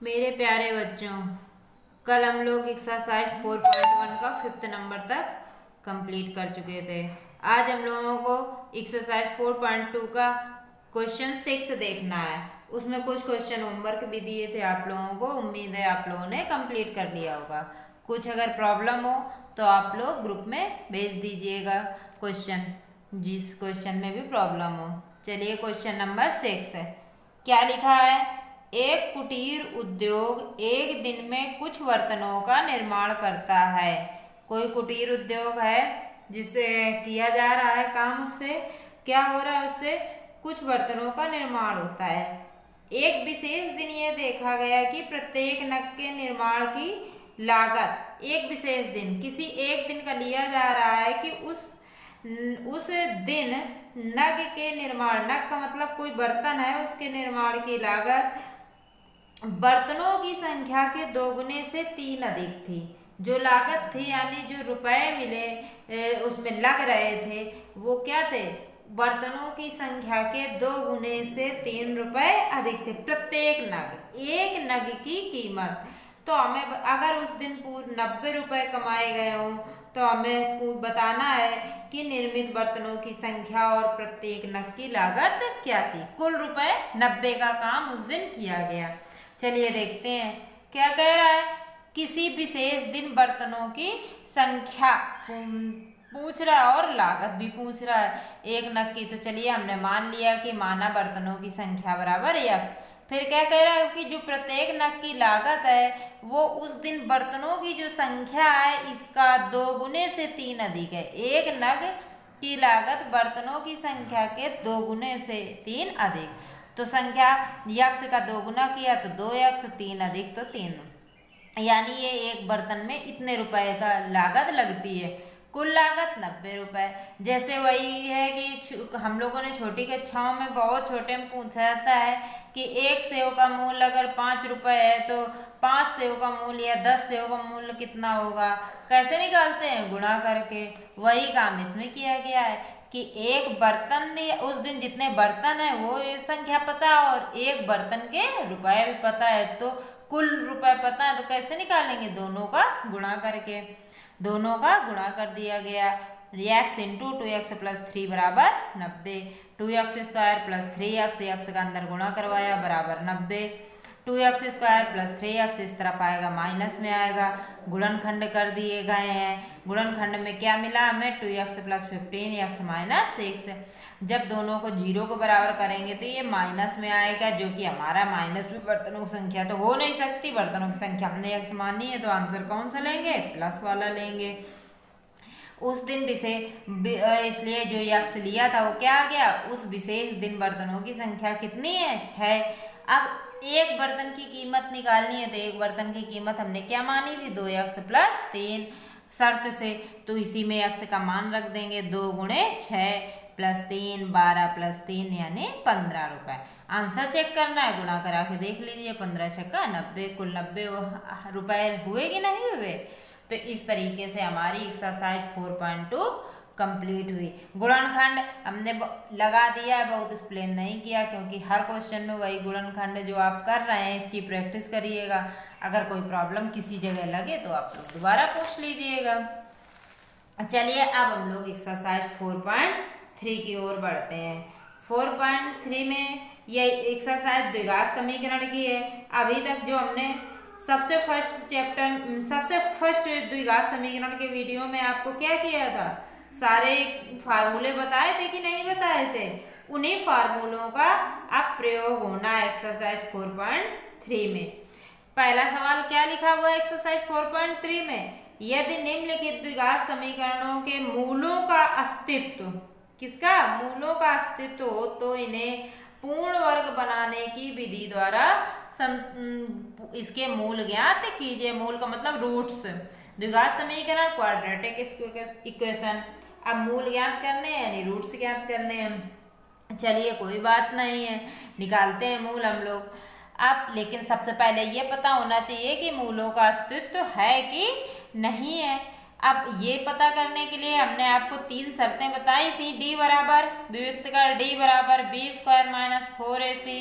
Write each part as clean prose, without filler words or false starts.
मेरे प्यारे बच्चों, कल हम लोग एक्सरसाइज 4.1 का 5th नंबर तक कंप्लीट कर चुके थे। आज हम लोगों को एक्सरसाइज 4.2 का क्वेश्चन 6 देखना है। उसमें कुछ क्वेश्चन होमवर्क भी दिए थे आप लोगों को। उम्मीद है आप लोगों ने कंप्लीट कर लिया होगा। कुछ अगर प्रॉब्लम हो तो आप लोग ग्रुप में भेज दीजिएगा क्वेश्चन, जिस क्वेश्चन में भी प्रॉब्लम हो। चलिए क्वेश्चन नंबर 6 है। क्या लिखा है? एक कुटीर उद्योग एक दिन में कुछ बर्तनों का निर्माण करता है। कोई कुटीर उद्योग है जिससे किया जा रहा है काम, उससे क्या हो रहा है? उससे कुछ बर्तनों का निर्माण होता है। एक विशेष दिन यह देखा गया कि प्रत्येक नग के निर्माण की लागत, एक विशेष दिन, किसी एक दिन का लिया जा रहा है कि उस दिन नग के निर्माण, नग का मतलब कोई बर्तन है, उसके निर्माण की लागत बर्तनों की संख्या के दोगुने से 3 अधिक थी। जो लागत थी यानी जो रुपए मिले उसमें लग रहे थे, वो क्या थे? बर्तनों की संख्या के 2 गुने से 3 रुपए अधिक थे। प्रत्येक नग, एक नग की कीमत। तो हमें अगर उस दिन पूरे 90 रुपए कमाए गए हों तो हमें बताना है कि निर्मित बर्तनों की संख्या और प्रत्येक नग की लागत क्या थी। कुल रुपए 90 का काम उस दिन किया गया। चलिए देखते हैं क्या कह रहा है। किसी विशेष दिन बर्तनों की संख्या पूछ रहा है और लागत भी पूछ रहा है एक नग की। तो चलिए हमने मान लिया कि माना बर्तनों की संख्या बराबर x। फिर क्या कह रहा है कि जो प्रत्येक नग की लागत है वो उस दिन बर्तनों की जो संख्या है इसका 2 गुने से 3 अधिक है। एक नग की लागत बर्तनों की संख्या के 2 गुने से 3 अधिक। तो संख्या यक्स का 2 गुना किया तो 2x, 3 अधिक तो 3, यानी ये एक बर्तन में इतने रुपए का लागत लगती है। कुल लागत 90 रुपए। जैसे वही है कि हम लोगों ने छोटी कक्षाओं में बहुत छोटे में पूछा जाता है कि एक सेव का मूल्य अगर 5 रुपए है तो 5 सेव का मूल्य या 10 सेव का मूल्य कितना होगा? कैसे निकालते हैं? गुणा करके। वही काम इसमें किया गया है कि एक बर्तन दिया, उस दिन जितने बर्तन है वो संख्या पता है और एक बर्तन के रुपए भी पता है, तो कुल रुपए पता है। तो कैसे निकालेंगे? दोनों का गुणा करके। दोनों का गुणा कर दिया गया। x इंटू 2x प्लस 3 बराबर 90। 2x square plus 3x, x का अंदर गुणा करवाया बराबर 90। 2x स्क्वायर प्लस 3x इस तरफ आएगा, माइनस में आएगा। गुणनखंड कर दिए गए हैं। गुणनखंड में क्या मिला हमें? 2x plus 15 x minus 6। जब दोनों को 0 को बराबर करेंगे तो ये माइनस में आएगा, जो कि हमारा माइनस में बर्तनों की संख्या तो हो नहीं सकती। बर्तनों की संख्या हमने x मानी है तो आंसर कौन सा लेंगे? प्लस वाला लेंगे। उस दिन इसलिए जो यक्स लिया था वो क्या आ गया? उस विशेष दिन बर्तनों की संख्या कितनी है? 6। अब एक बर्तन की कीमत निकालनी है तो एक बर्तन की कीमत हमने क्या मानी थी? 2x प्लस 3 शर्त से। तो इसी में x का मान रख देंगे। 2 गुणे 6 प्लस 3 12 प्लस 3 यानी 15 रुपए। आंसर चेक करना है, गुणा करा के देख लीजिए। 15 छक्का 90, कुल 90 रुपए हुए कि नहीं हुए? तो इस तरीके से हमारी एक्सरसाइज 4.2 कंप्लीट हुई। गुणनखंड हमने लगा दिया है, बहुत एक्सप्लेन नहीं किया क्योंकि हर क्वेश्चन में वही गुणनखंड जो आप कर रहे हैं इसकी प्रैक्टिस करिएगा। अगर कोई प्रॉब्लम किसी जगह लगे तो आप लोग दोबारा पूछ लीजिएगा। चलिए अब हम लोग एक्सरसाइज 4.3 की ओर बढ़ते हैं। 4.3 में ये एक्सरसाइज द्विघात समीकरण की है। अभी तक जो हमने सबसे फर्स्ट द्विघात समीकरण के वीडियो में आपको क्या किया था? सारे फार्मूले बताए थे कि नहीं बताए थे? उन्हीं फार्मूलों का अब प्रयोग होना है एक्सरसाइज 4.3 में। पहला सवाल क्या लिखा हुआ है एक्सरसाइज 4.3 में? यदि निम्नलिखित द्विघात समीकरणों के मूलों का अस्तित्व, किसका? मूलों का अस्तित्व हो तो इन्हें पूर्ण वर्ग बनाने की विधि द्वारा इसके मूल ज्ञात कीजिए। मूल का मतलब रूट्स। द्विघात समीकरण क्वाड्रेटिक इक्वेशन। अब मूल ज्ञात करने हैं यानी रूट्स ज्ञात करने हैं। चलिए कोई बात नहीं है, निकालते हैं मूल हम लोग। अब लेकिन सबसे पहले ये पता होना चाहिए कि मूलों का अस्तित्व है कि नहीं है। अब ये पता करने के लिए हमने आपको 3 शर्तें बताई थी। d बराबर विविक्त कर d बराबर b² माइनस 4ac।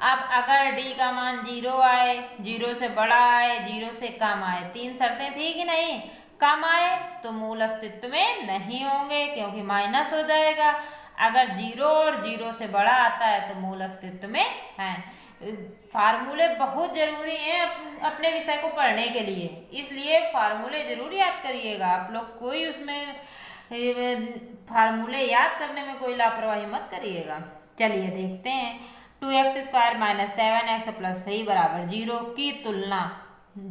अब अगर डी का मान 0 आए, 0 से बड़ा आए, 0 से कम आए, तीन शर्तें थी कि नहीं, कम आए तो मूल अस्तित्व में नहीं होंगे क्योंकि माइनस हो जाएगा, अगर 0 और 0 से बड़ा आता है तो मूल अस्तित्व में है। फार्मूले बहुत जरूरी हैं अपने विषय को पढ़ने के लिए, इसलिए फार्मूले जरूर याद करिएगा आप लोग, कोई उसमें फार्मूले याद करने में कोई लापरवाही मत करिएगा। चलिए देखते हैं, 2x² - 7x + 3 = 0 की तुलना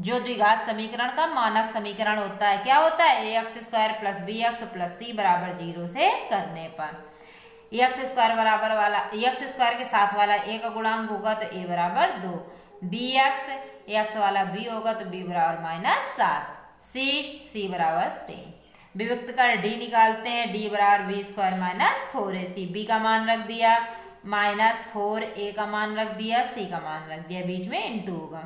जो द्विघात समीकरण का मानक समीकरण होता है, क्या होता है, ax² + bx + c = 0 से करने पर x² बराबर वाला x² के साथ वाला a का गुणांक होगा तो a बराबर 2, bx x वाला b होगा तो b बराबर -7, c बराबर 3। विभक्त कर d निकालते हैं, d बराबर b² - 4ac, b का मान रख दिया -4, a का मान रख दिया, c का मान रख दिया, बीच में इंटू होगा।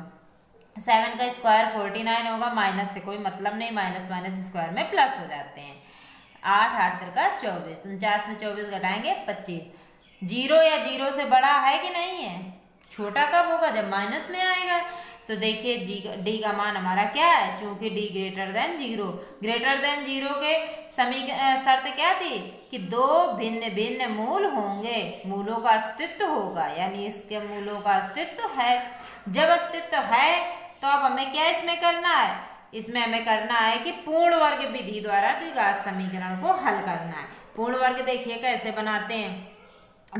7 का स्क्वायर 49 होगा, माइनस से कोई मतलब नहीं, माइनस स्क्वायर में प्लस हो जाते हैं। 8 8 का 24, 49 में 24 घटाएंगे 25। 0 या 0 से बड़ा है कि नहीं है, छोटा कब होगा, जब माइनस में आएगा। तो देखिए डी का मान हमारा क्या है, चूंकि डी ग्रेटर देन 0 के शर्त क्या थी कि दो भिन्न भिन्न मूल होंगे, मूलों का अस्तित्व होगा, यानी इसके मूलों का अस्तित्व है। जब अस्तित्व है तो अब हमें क्या इसमें करना है, इसमें हमें करना है कि पूर्ण वर्ग विधि द्वारा द्विघात समीकरण को हल करना है। पूर्ण वर्ग देखिए कैसे बनाते हैं,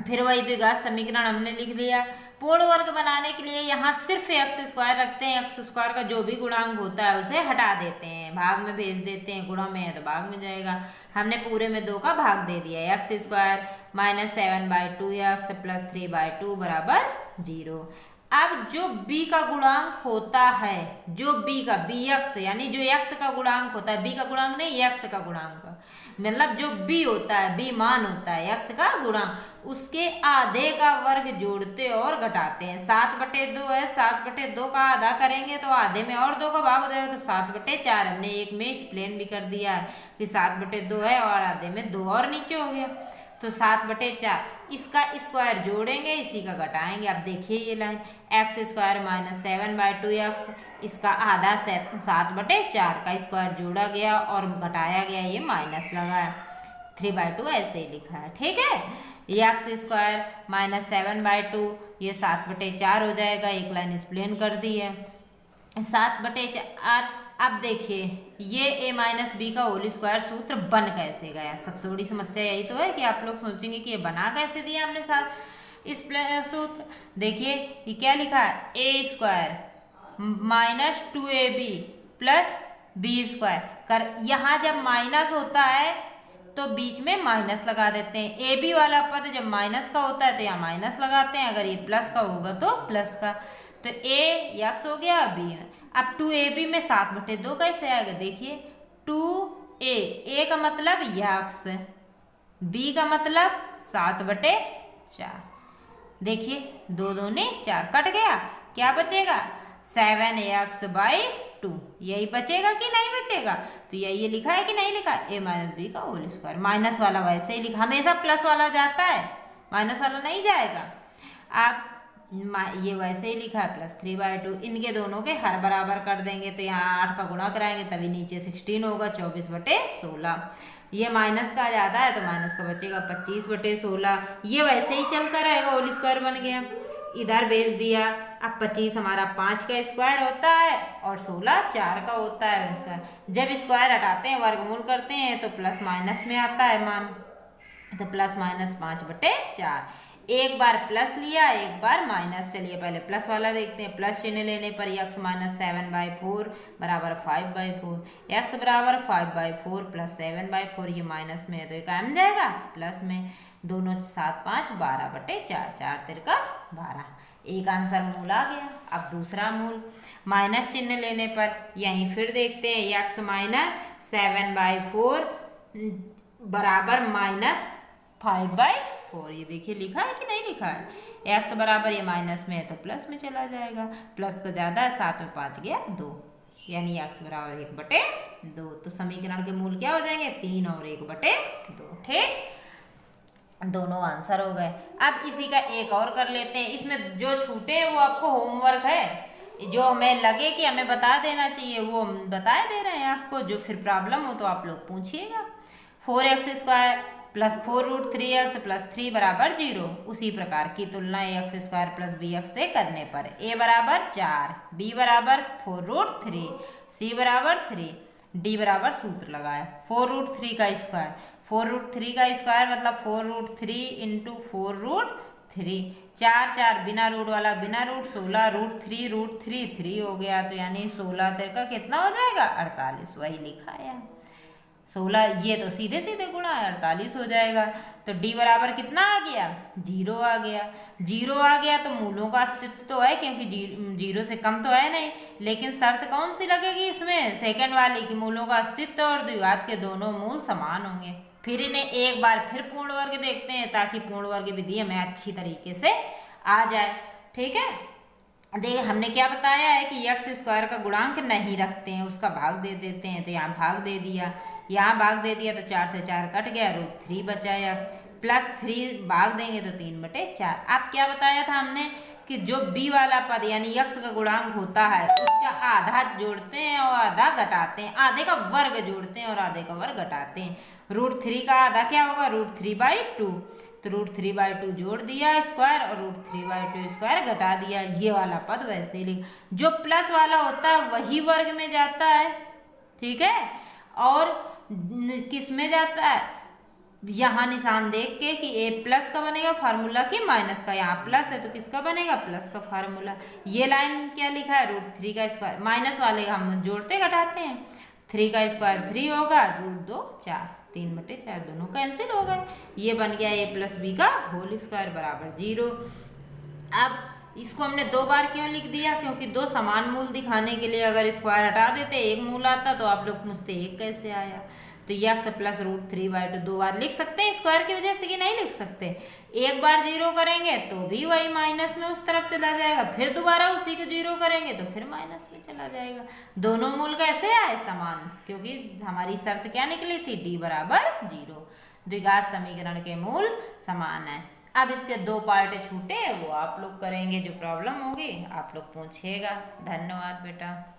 फिर वही द्विघात समीकरण हमने लिख दिया। पूर्ण वर्ग बनाने के लिए यहाँ सिर्फ x² रखते हैं, x² का जो भी गुणांक होता है उसे हटा देते हैं, भाग में भेज देते हैं, गुणा में है तो भाग में जाएगा। हमने पूरे में 2 का भाग दे दिया, x² - 7/2x + 3/2 = 0। अब जो b का गुणांक होता है, जो b का bx यानी जो x का गुणांक होता है, b का गुणांक नहीं x का गुणांक, मतलब जो b होता है, b मान होता है x का गुणांक, उसके आधे का वर्ग जोड़ते और घटाते हैं। 7/2 है, 7/2 का आधा करेंगे तो आधे में और 2 का भाग हो जाएगा तो 7/4। हमने एक में एक्सप्लेन भी कर दिया है कि 7/2 है और आधे में 2 और नीचे हो गया तो 7/4। इसका स्क्वायर जोड़ेंगे, इसी का घटाएंगे। अब देखिए ये लाइन x² - 7/2x, इसका आधा 7/4 का स्क्वायर जोड़ा गया और घटाया गया, ये माइनस लगा है, 3/2 ऐसे ही लिखा है, ठीक है। ये x² - 7/2 ये 7/4 हो जाएगा, एक लाइन एक्सप्लेन कर दी है 7/4। अब देखिए ये a - b का होल स्क्वायर सूत्र बन कैसे गया, सबसे बड़ी समस्या यही तो है कि आप लोग सोचेंगे कि ये बना कैसे दिया हमने साथ इस सूत्र। देखिए ये क्या लिखा है, a² - 2ab + b² कर, यहाँ जब माइनस होता है तो बीच में माइनस लगा देते हैं। ए बी वाला पद जब माइनस का होता है तो यहाँ माइनस लगाते हैं, अगर ये प्लस का होगा तो प्लस का, तो ए x हो गया बी। अब 2ab में 7/2 कैसे आएगा, देखिए 2a, a का मतलब x, b का मतलब 7/4। देखिए 2 दूनी 4 कट गया, क्या बचेगा 7x/2, यही बचेगा कि नहीं बचेगा, तो यही लिखा है कि नहीं लिखा, a - b का होल स्क्वायर। माइनस वाला वैसे ही लिखा, हमेशा प्लस वाला जाता है, माइनस वाला नहीं जाएगा। आप ये वैसे ही लिखा है +3/2, इनके दोनों के हर बराबर कर देंगे तो यहाँ 8 का गुणा कराएंगे तभी नीचे 16 होगा, 24/16। ये माइनस का ज्यादा है तो माइनस का बचेगा 25/16, ये वैसे ही चलता रहेगा, होल स्क्वायर बन गया, इधर भेज दिया। अब 25 हमारा 5 का स्क्वायर होता है और 16 4 का होता है उसका। जब स्क्वायर हटाते हैं वर्गमूल करते हैं तो प्लस माइनस में आता है मान, तो +-5/4। एक बार प्लस लिया एक बार माइनस, चलिए पहले प्लस वाला देखते हैं। प्लस चिन्ह लेने पर x - 7/4 = 5/4, x बराबर 5/4 + 7/4, ये माइनस में है तो ये काम जाएगा प्लस में, दोनों 7 5 12/4, 4 तिरका 12, एक आंसर मूल आ गया। अब दूसरा मूल माइनस चिन्ह लेने पर यहीं फिर देखते हैं, x - 7/4 बराबर -5/4, ये देखिए लिखा है कि नहीं लिखा है, x बराबर ये माइनस में है तो प्लस में चला जाएगा, प्लस का ज्यादा है, 7 में 5 गया 2, यानी x बराबर 1/2। तो समीकरण के मूल क्या हो जाएंगे 3 और 1/2, ठीक। दोनों आंसर हो गए। अब इसी का एक और कर लेते हैं, इसमें जो छूटे हैं वो आपको होमवर्क है, जो हमें लगे कि हमें बता देना चाहिए वो हम बता दे रहे हैं आपको, जो फिर प्रॉब्लम हो तो आप लोग पूछिएगा। 4x² प्लस 4√3x प्लस 3 बराबर 0। उसी प्रकार की तुलना ax² प्लस bx से करने पर a बराबर 4, b बराबर 4√3, c बराबर 3, d बराबर सूत्र लगाया 4√3 का स्क्वायर। 4√3 का स्क्वायर मतलब 4√3 इंटू 4√3, 4 बिना रूट वाला बिना रूट, 16√3 3 हो गया, तो यानी 16 तेरे का कितना हो जाएगा 48। वही लिखा है 16, ये तो सीधे सीधे गुणा है 48 हो जाएगा। तो d बराबर कितना आ गया 0 आ गया। 0 आ गया तो मूलों का अस्तित्व तो है, क्योंकि 0 से कम तो है नहीं, लेकिन शर्त कौन सी लगेगी इसमें, सेकंड वाली की मूलों का अस्तित्व और द्विघात के दोनों मूल समान होंगे। फिर इन्हें एक बार फिर पूर्ण वर्ग देखते हैं, ताकि पूर्ण वर्ग विधि हमें अच्छी तरीके से आ जाए। ठीक है, देख हमने क्या बताया है कि x² का गुणांक नहीं रखते हैं, उसका भाग दे देते हैं। तो यहाँ भाग दे दिया, यहाँ भाग दे दिया, तो 4 से 4 कट गया, √3 बचा x प्लस 3 भाग देंगे तो 3/4। अब क्या बताया था हमने कि जो b वाला पद यानी x का गुणांक होता है उसका आधा जोड़ते हैं और आधा घटाते हैं, आधे का वर्ग जोड़ते हैं और आधे का वर्ग घटाते हैं। √3 का आधा क्या होगा √3/2, तो √3/2 जोड़ दिया स्क्वायर और √3/2 स्क्वायर घटा दिया। ये वाला पद वैसे ही लिख, जो प्लस वाला होता है वही वर्ग में जाता है। ठीक है, और किस में जाता है, यहाँ निशान देख के कि a प्लस का बनेगा फार्मूला की माइनस का, यहाँ प्लस है तो किसका बनेगा प्लस का फार्मूला। ये लाइन क्या लिखा है √3 का स्क्वायर, माइनस वाले का हम जोड़ते घटाते हैं, 3 का स्क्वायर 3 होगा, √2 4, 3/4 दोनों कैंसिल हो गए। ये बन गया a प्लस बी का होल स्क्वायर बराबर 0। अब इसको हमने 2 बार क्यों लिख दिया, क्योंकि 2 समान मूल दिखाने के लिए अगर स्क्वायर हटा देते एक मूल आता तो आप लोग पूछते एक कैसे आया। तो x प्लस √3/2 2 बार लिख सकते हैं स्क्वायर की वजह से कि नहीं लिख सकते। एक बार 0 करेंगे तो भी वही माइनस में उस तरफ चला जाएगा, फिर दोबारा उसी को 0 करेंगे तो फिर माइनस में चला जाएगा। दोनों मूल कैसे आए समान, क्योंकि हमारी शर्त क्या निकली थी d बराबर 0, द्विघात समीकरण के मूल समान है। अब इसके 2 पार्ट छूटे वो आप लोग करेंगे, जो प्रॉब्लम होगी आप लोग पूछिएगा। धन्यवाद बेटा।